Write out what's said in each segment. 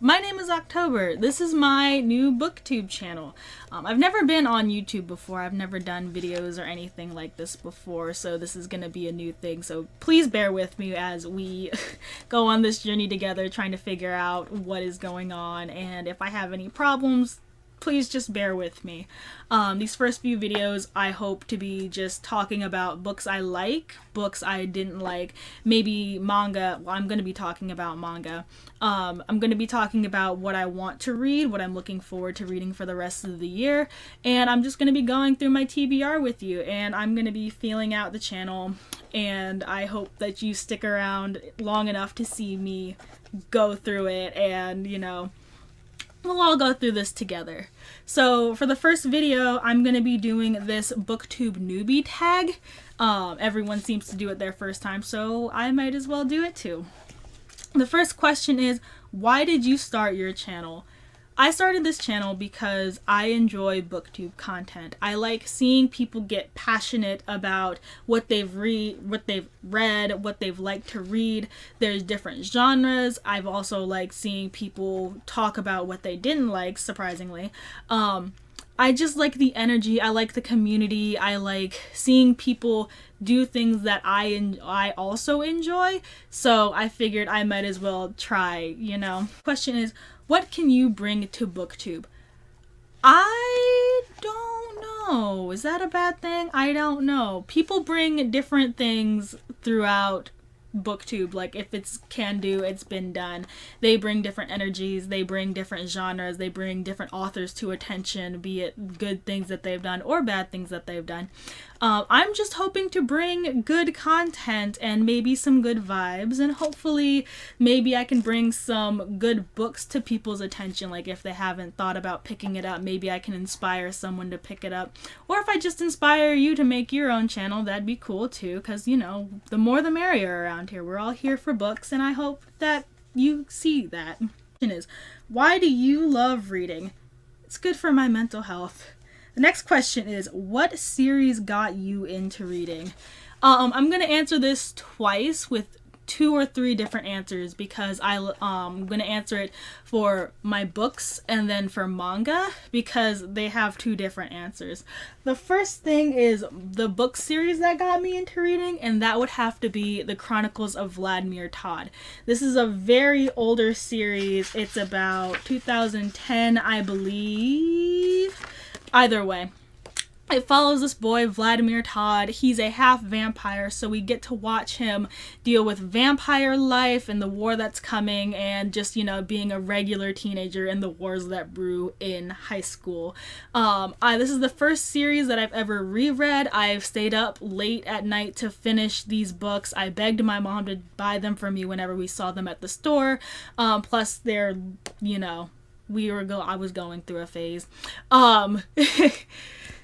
My name is October. This is my new Booktube channel. I've never been on YouTube before. I've never done videos or anything like this before, so this is going to be a new thing. So please bear with me as we go on this journey together trying to figure out what is going on, and if I have any problems, please just bear with me. These first few videos I hope to be just talking about books I like, books I didn't like, maybe manga. Well, I'm going to be talking about manga. I'm going to be talking about what I want to read, what I'm looking forward to reading for the rest of the year, and I'm just going to be going through my TBR with you, and I'm going to be feeling out the channel, and I hope that you stick around long enough to see me go through it, and we'll all go through this together. So for the first video, I'm going to be doing this Booktube newbie tag. Everyone seems to do it their first time, so I might as well do it too. The first question is, why did you start your channel? I started this channel because I enjoy Booktube content. I like seeing people get passionate about what they've read, what they've liked to read. There's different genres. I've also liked seeing people talk about what they didn't like, surprisingly. I just like the energy. I like the community. I like seeing people do things that I also enjoy. So I figured I might as well try, Question is, what can you bring to Booktube? I don't know. Is that a bad thing? I don't know. People bring different things throughout Booktube. Like, if it's can do, it's been done. They bring different energies, they bring different genres, they bring different authors to attention, be it good things that they've done or bad things that they've done. I'm just hoping to bring good content and maybe some good vibes, and hopefully maybe I can bring some good books to people's attention. Like, if they haven't thought about picking it up, maybe I can inspire someone to pick it up. Or if I just inspire you to make your own channel, that'd be cool too, because the more the merrier around here. We're all here for books, and I hope that you see that. Question is, why do you love reading? It's good for my mental health. The next question is, what series got you into reading? I'm going to answer this twice with 2 or 3 different answers, because I'm going to answer it for my books and then for manga, because they have 2 different answers. The first thing is the book series that got me into reading, and that would have to be The Chronicles of Vladimir Tod. This is a very older series. It's about 2010, I believe. Either way, it follows this boy, Vladimir Tod. He's a half vampire, so we get to watch him deal with vampire life and the war that's coming, and just, being a regular teenager in the wars that brew in high school. This is the first series that I've ever reread. I've stayed up late at night to finish these books. I begged my mom to buy them for me whenever we saw them at the store. Plus, they're, I was going through a phase.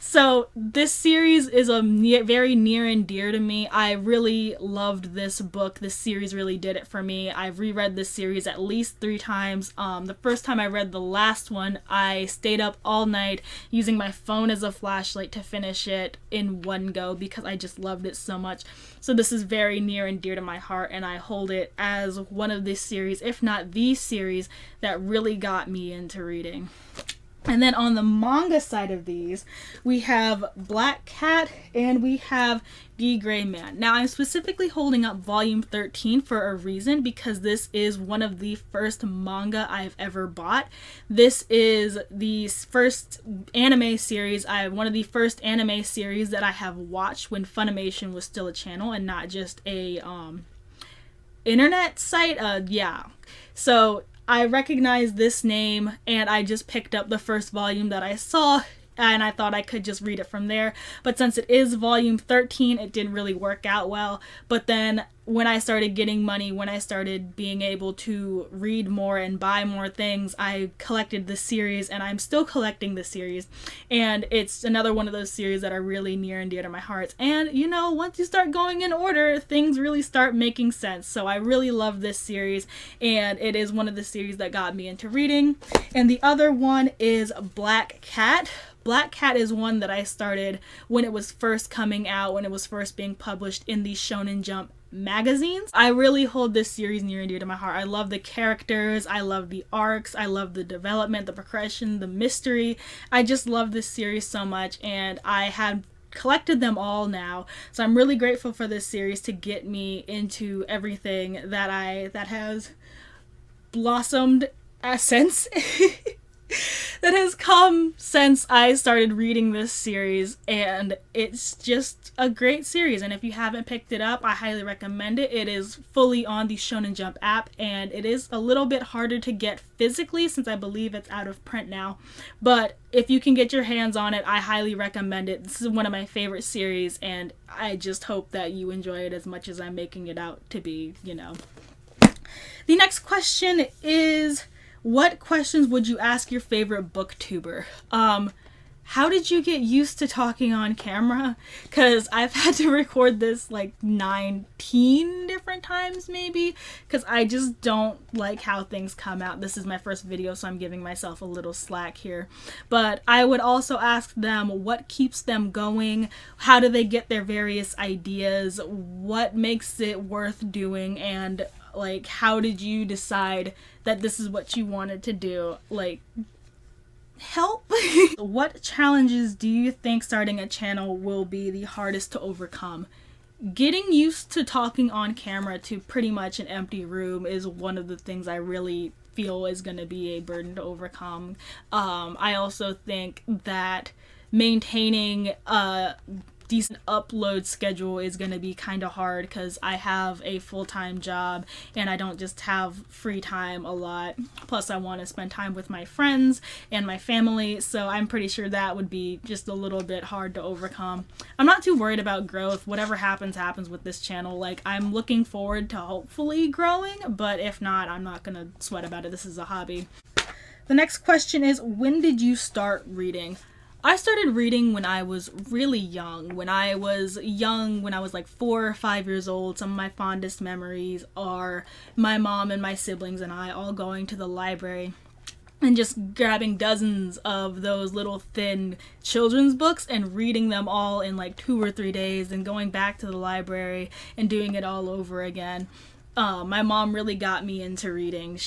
So this series is very near and dear to me. I really loved this book. This series really did it for me. I've reread this series at least 3 times. The first time I read the last one, I stayed up all night using my phone as a flashlight to finish it in one go, because I just loved it so much. So this is very near and dear to my heart, and I hold it as one of this series, if not the series, that really got me into reading. And then on the manga side of these, we have Black Cat and we have B Gray Man. Now, I'm specifically holding up volume 13 for a reason, because this is one of the first manga I've ever bought. This is the first anime series, one of the first anime series that I have watched when Funimation was still a channel and not just a internet site. So I recognized this name, and I just picked up the first volume that I saw, and I thought I could just read it from there. But since it is volume 13, it didn't really work out well. But then when I started getting money, when I started being able to read more and buy more things, I collected the series, and I'm still collecting the series. And it's another one of those series that are really near and dear to my heart. And, once you start going in order, things really start making sense. So I really love this series, and it is one of the series that got me into reading. And the other one is Black Cat. Black Cat is one that I started when it was first coming out, when it was first being published in the Shonen Jump magazines. I really hold this series near and dear to my heart. I love the characters, I love the arcs, I love the development, the progression, the mystery. I just love this series so much, and I have collected them all now. So I'm really grateful for this series to get me into everything that has blossomed since that has come since I started reading this series, and it's just a great series. And if you haven't picked it up, I highly recommend it. It is fully on the Shonen Jump app, and it is a little bit harder to get physically since I believe it's out of print now. But if you can get your hands on it, I highly recommend it. This is one of my favorite series, and I just hope that you enjoy it as much as I'm making it out to be, you know. The next question is, what questions would you ask your favorite booktuber? How did you get used to talking on camera? Because I've had to record this like 19 different times maybe, because I just don't like how things come out. This is my first video, so I'm giving myself a little slack here. But I would also ask them what keeps them going, how do they get their various ideas, what makes it worth doing, and like, how did you decide that this is what you wanted to do? Like, help. What challenges do you think starting a channel will be the hardest to overcome? Getting used to talking on camera to pretty much an empty room is one of the things I really feel is going to be a burden to overcome. I also think that maintaining a decent upload schedule is going to be kind of hard because I have a full-time job and I don't just have free time a lot. Plus I want to spend time with my friends and my family, so I'm pretty sure that would be just a little bit hard to overcome. I'm not too worried about growth. Whatever happens with this channel. Like, I'm looking forward to hopefully growing, but if not, I'm not gonna sweat about it. This is a hobby. The next question is, when did you start reading? I started reading when I was really young. When I was like 4 or 5 years old. Some of my fondest memories are my mom and my siblings and I all going to the library and just grabbing dozens of those little thin children's books and reading them all in like 2 or 3 days and going back to the library and doing it all over again. My mom really got me into reading.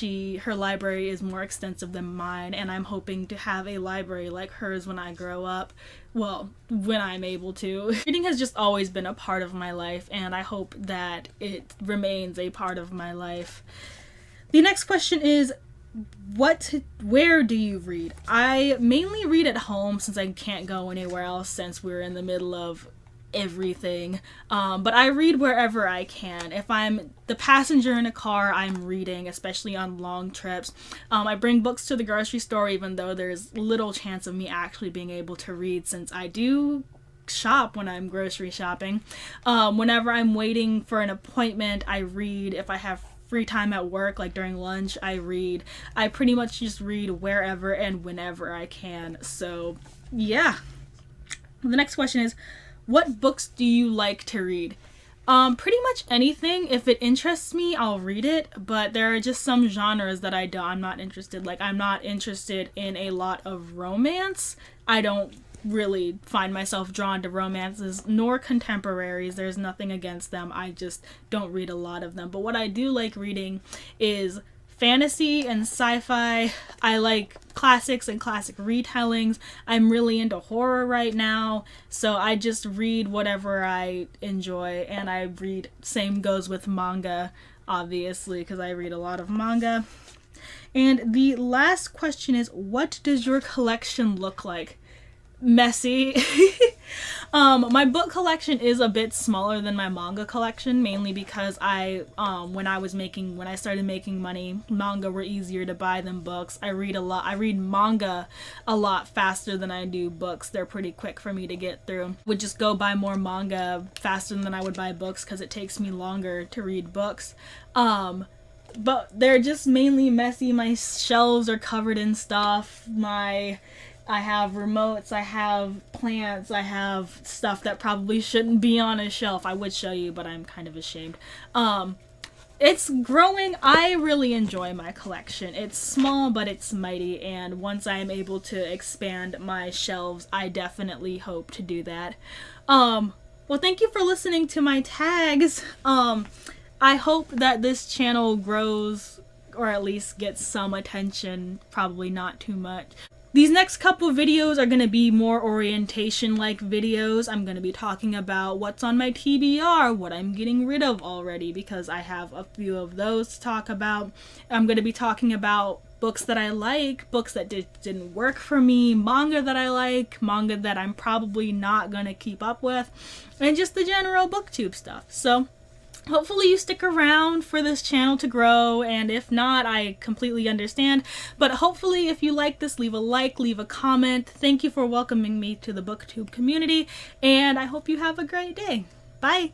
Her library is more extensive than mine, and I'm hoping to have a library like hers when I grow up. Well, when I'm able to. Reading has just always been a part of my life, and I hope that it remains a part of my life. The next question is, where do you read? I mainly read at home since I can't go anywhere else since we're in the middle of everything, but I read wherever I can. If I'm the passenger in a car, I'm reading, especially on long trips. I bring books to the grocery store, even though there's little chance of me actually being able to read since I do shop when I'm grocery shopping. Whenever I'm waiting for an appointment, I read. If I have free time at work, like during lunch, I read. I pretty much just read wherever and whenever I can. So yeah. The next question is, what books do you like to read? Pretty much anything. If it interests me, I'll read it, but there are just some genres that I'm not interested. Like, I'm not interested in a lot of romance. I don't really find myself drawn to romances, nor contemporaries. There's nothing against them. I just don't read a lot of them. But what I do like reading is fantasy and sci-fi. I like classics and classic retellings. I'm really into horror right now, so I just read whatever I enjoy, and I read, same goes with manga, obviously, because I read a lot of manga. And the last question is, what does your collection look like? Messy. My book collection is a bit smaller than my manga collection, mainly because when I started making money, manga were easier to buy than books. I read manga a lot faster than I do books. They're pretty quick for me to get through. Would just go buy more manga faster than I would buy books because it takes me longer to read books. But they're just mainly messy. My shelves are covered in stuff. I have remotes, I have plants, I have stuff that probably shouldn't be on a shelf. I would show you, but I'm kind of ashamed. It's growing. I really enjoy my collection. It's small, but it's mighty, and once I'm able to expand my shelves, I definitely hope to do that. Well, Well, thank you for listening to my tags. I hope that this channel grows, or at least gets some attention, probably not too much. These next couple videos are going to be more orientation-like videos. I'm going to be talking about what's on my TBR, what I'm getting rid of already, because I have a few of those to talk about. I'm going to be talking about books that I like, books that didn't work for me, manga that I like, manga that I'm probably not going to keep up with, and just the general booktube stuff. So hopefully you stick around for this channel to grow, and if not, I completely understand. But hopefully if you like this, leave a like, leave a comment. Thank you for welcoming me to the booktube community, and I hope you have a great day. Bye!